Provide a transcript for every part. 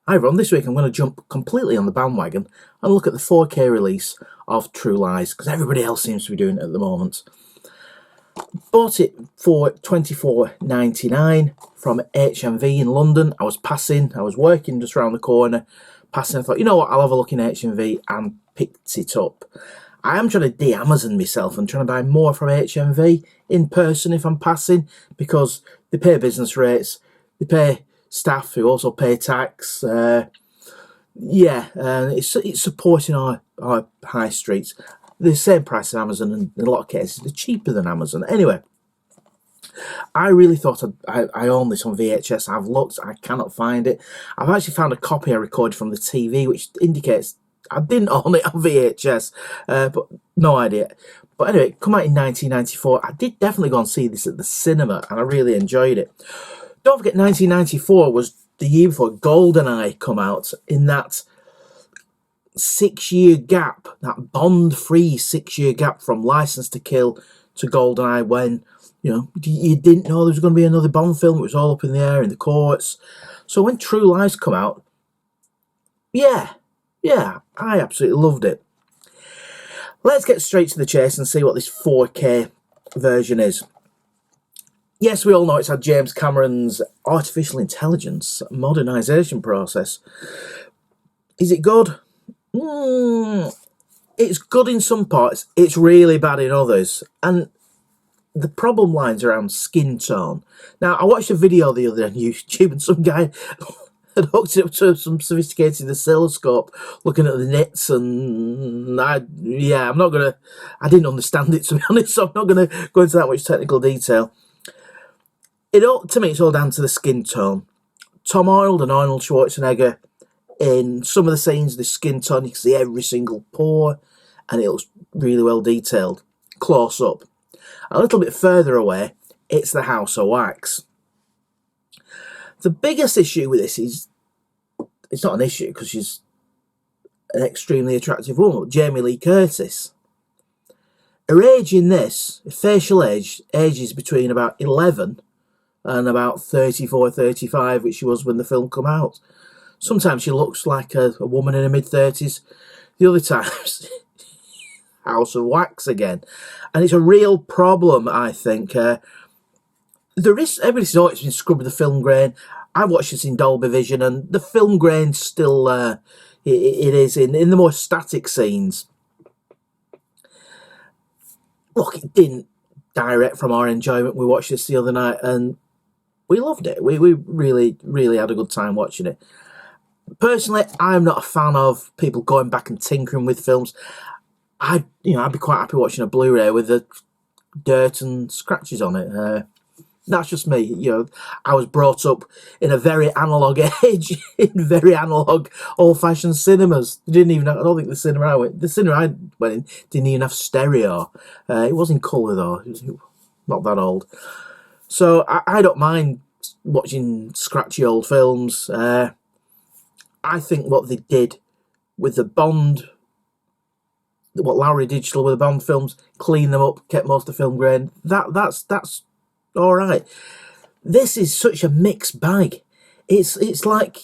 Hi everyone, this week I'm going to jump completely on the bandwagon and look at the 4K release of True Lies, because everybody else seems to be doing it at the moment. Bought it for $24.99 from HMV in London. I was working just around the corner, passing, I thought, you know what, I'll have a look in HMV and picked it up. I am trying to de-Amazon myself and trying to buy more from HMV in person if I'm passing, because they pay business rates, they pay staff who also pay tax. It's supporting our high streets. The same price as Amazon, and in a lot of cases they're cheaper than Amazon. Anyway, I really thought I own this on VHS. I've looked, I cannot find it. I've actually found a copy I recorded from the TV, which indicates I didn't own it on VHS, but no idea. But anyway, it came out in 1994. I did definitely go and see this at the cinema, and I really enjoyed it. Don't forget, 1994 was the year before GoldenEye come out, in that 6-year gap, that Bond-free 6-year gap from License to Kill to GoldenEye, when, you know, you didn't know there was going to be another Bond film. It was all up in the air in the courts. So when True Lies come out, yeah, I absolutely loved it. Let's get straight to the chase and see what this 4K version is. Yes, we all know it's had James Cameron's artificial intelligence modernisation process. Is it good? It's good in some parts. It's really bad in others. And the problem lies around skin tone. Now, I watched a video the other day on YouTube, and some guy had hooked it up to some sophisticated oscilloscope looking at the nits, and I didn't understand it, to be honest, so I'm not going to go into that much technical detail. To me, it's all down to the skin tone. Tom Arnold and Arnold Schwarzenegger, in some of the scenes, the skin tone, you can see every single pore, and it looks really well detailed, close up. A little bit further away, it's the House of Wax. The biggest issue with this is, it's not an issue because she's an extremely attractive woman, Jamie Lee Curtis. Her age in this, facial age, ages between about 11 and about 34, 35, which she was when the film came out. Sometimes she looks like a woman in her mid-30s. The other times, House of Wax again. And it's a real problem, I think. Everybody says, oh, it's been scrubbed with the film grain. I watched this in Dolby Vision, and the film grain still, it is in the more static scenes. Look, it didn't direct from our enjoyment. We watched this the other night, and we loved it. We really, really had a good time watching it. Personally, I'm not a fan of people going back and tinkering with films. I'd be quite happy watching a Blu-ray with the dirt and scratches on it. That's just me. I was brought up in a very analogue age, in very analogue, old-fashioned cinemas. I don't think the cinema I went in didn't even have stereo. It was in colour though. It was not that old. So I don't mind watching scratchy old films. I think what they did with the Bond, what Lowry Digital with the Bond films, cleaned them up, kept most of the film grain. That's all right. This is such a mixed bag. It's like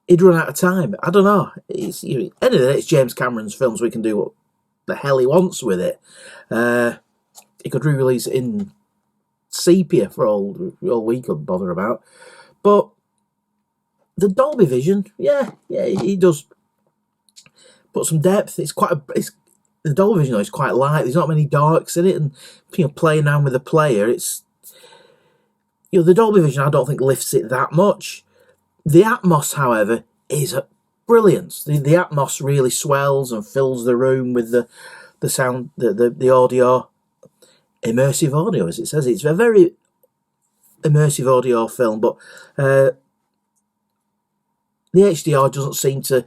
he'd run out of time. I don't know. Anyway, it's James Cameron's films. We can do what the hell he wants with it. He could re-release it in sepia for all we could bother about. But the Dolby Vision, yeah, he does put some depth. The Dolby Vision though is quite light. There's not many darks in it, and playing around with the player, it's the Dolby Vision I don't think lifts it that much. The Atmos, however, is brilliant. The Atmos really swells and fills the room with the sound, the audio, immersive audio, as it says. It's a very immersive audio film, but the HDR doesn't seem to.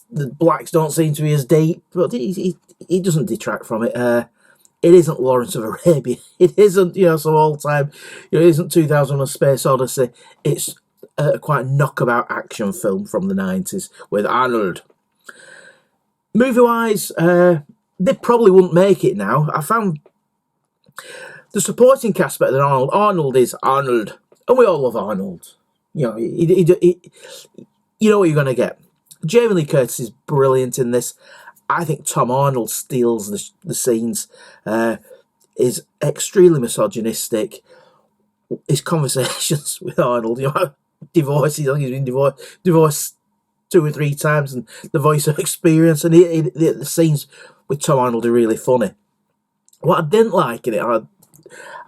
The blacks don't seem to be as deep, but he doesn't detract from it. It isn't Lawrence of Arabia. It isn't, some all-time, it isn't 2000: A Space Odyssey. It's quite a knockabout action film from the 90s with Arnold. Movie-wise, they probably wouldn't make it now. I found the supporting cast better than Arnold. Arnold is Arnold, and we all love Arnold. you know what you're going to get. Jamie Lee Curtis is brilliant in this. I think Tom Arnold steals the scenes. Is extremely misogynistic. His conversations with Arnold, divorces. I think he's been divorced 2 or 3 times, and the voice of experience, and the scenes with Tom Arnold are really funny. What I didn't like in it,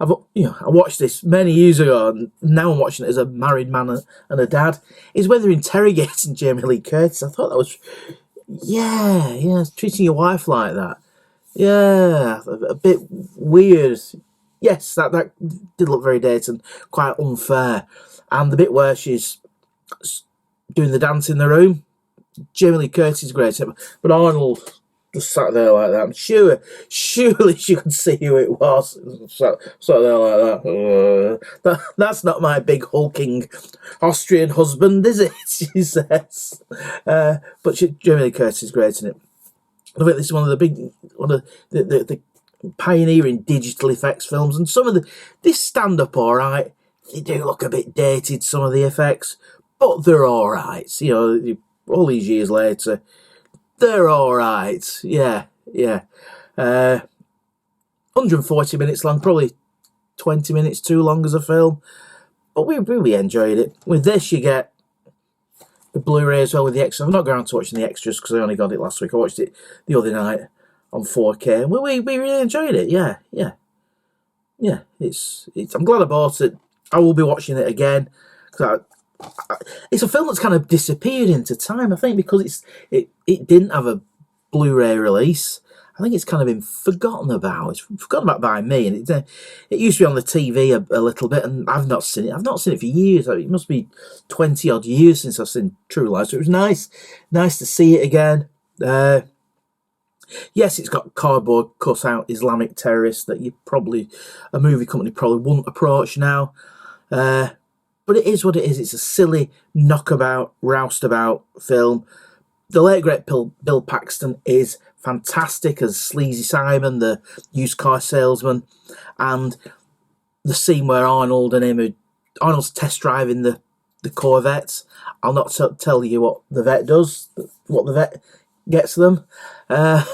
I watched this many years ago, and now I'm watching it as a married man and a dad, is when they're interrogating Jamie Lee Curtis. I thought that was, treating your wife like that. Yeah, a bit weird. Yes, that did look very dated and quite unfair. And the bit where she's doing the dance in the room, Jamie Lee Curtis is great, but Arnold just sat there like that. I'm surely she could see who it was. Sat there like that. That's not my big hulking Austrian husband, is it? She says. But Jamie Lee Curtis is great in it. I think this is one of the pioneering digital effects films, and some of this stand up all right. They do look a bit dated, some of the effects, but they're all right. All these years later, they're all right. Yeah. 140 minutes long, probably 20 minutes too long as a film, but we really enjoyed it. With this, you get the Blu-ray as well with the extras. I've not gone around to watching the extras because I only got it last week. I watched it the other night on 4K, and we really enjoyed it. Yeah. I'm glad I bought it. I will be watching it again because it's a film that's kind of disappeared into time, I think, because it didn't have a Blu-ray release. I think it's kind of been forgotten about. It's forgotten about by me, and it used to be on the TV a little bit, and I've not seen it. I've not seen it for years. It must be 20 odd years since I've seen True Lies. So it was nice to see it again. Yes, it's got cardboard cut out Islamic terrorists that a movie company probably wouldn't approach now. But it is what it is. It's a silly, knockabout, roustabout film. The late, great Bill Paxton is fantastic as Sleazy Simon, the used car salesman. And the scene where Arnold's test driving the Corvettes. I'll not tell you what the vet does, what the vet gets them. But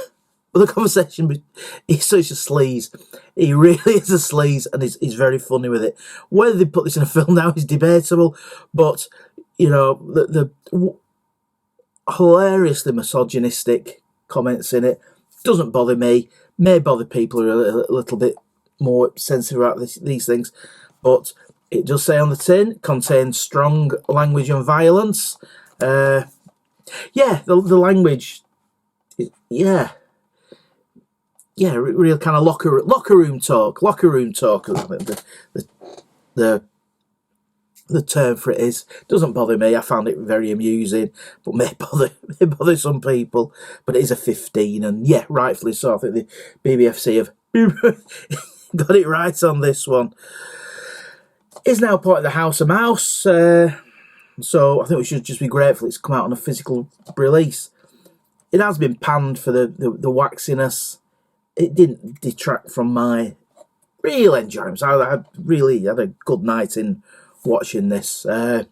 the conversation, he's such a sleaze. He really is a sleaze, and he's very funny with it. Whether they put this in a film now is debatable, but, the hilariously misogynistic comments in it doesn't bother me. May bother people who are a little bit more sensitive about these things, but it does say on the tin, contains strong language and violence. The language, real kind of locker room talk. The term for it is. Doesn't bother me. I found it very amusing, but may bother some people. But it is a 15, and rightfully so. I think the BBFC have got it right on this one. It's now part of the House of Mouse, so I think we should just be grateful it's come out on a physical release. It has been panned for the waxiness. It didn't detract from my real enjoyment. I really had a good night in watching this. But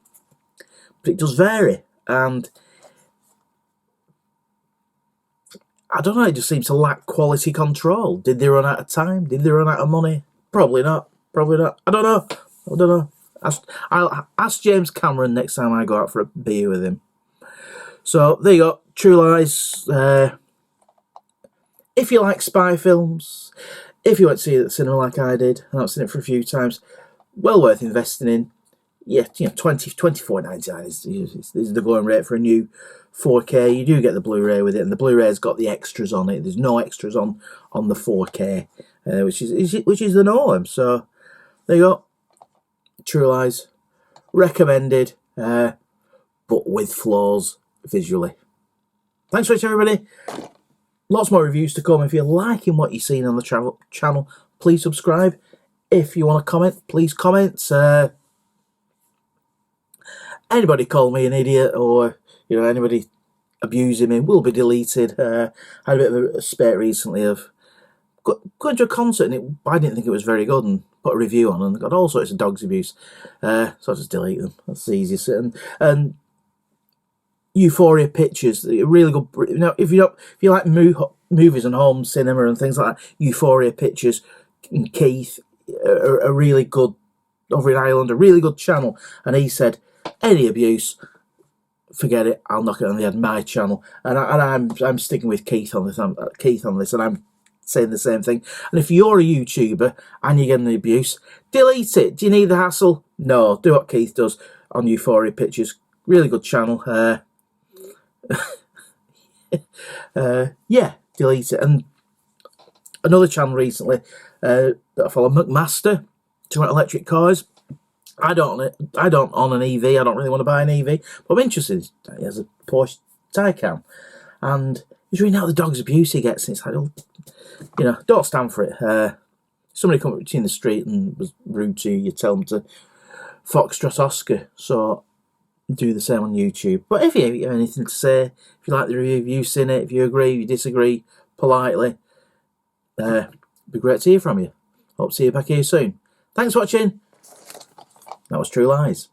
it does vary. And I don't know, it just seems to lack quality control. Did they run out of time? Did they run out of money? Probably not. I don't know. I'll ask James Cameron next time I go out for a beer with him. So there you go. True Lies. If you like spy films, if you went to see it at the cinema like I did, and I've seen it for a few times, well worth investing in. $24.99 is the going rate for a new 4K. You do get the Blu-ray with it, and the Blu-ray's got the extras on it. There's no extras on the 4K, which is the norm. So there you go. True Lies, recommended, but with flaws visually. Thanks for watching, everybody. Lots more reviews to come. If you're liking what you've seen on the travel channel, please subscribe. If you want to comment, please comment. Anybody call me an idiot, or anybody abusing me will be deleted. I had a bit of a spate recently of going to a concert, and I didn't think it was very good, and put a review on, and got all sorts of dogs abuse. So I just delete them. That's the easiest. And Euphoria Pictures, really good. You know, if you like movies and home cinema and things like that, Euphoria Pictures and Keith are really good over in Ireland, a really good channel. And he said, any abuse, forget it. I'll knock it on the head. My channel, and I'm sticking with Keith on this. And I'm saying the same thing. And if you're a YouTuber and you're getting the abuse, delete it. Do you need the hassle? No. Do what Keith does on Euphoria Pictures. Really good channel. Yeah, delete it. And another channel recently that I follow, McMaster, talking about electric cars. I don't own an EV. I don't really want to buy an EV, but I'm interested. He has a Porsche Taycan, and he's reading out the dog's abuse he gets. And it's like, oh, you know, don't stand for it. Somebody come up to you in the street and was rude to you, you tell them to Foxtrot Oscar. So do the same on YouTube. But if you have anything to say, if you like the review, if you've seen it, if you agree, if you disagree, politely, it'd be great to hear from you. Hope to see you back here soon. Thanks for watching. That was True Lies.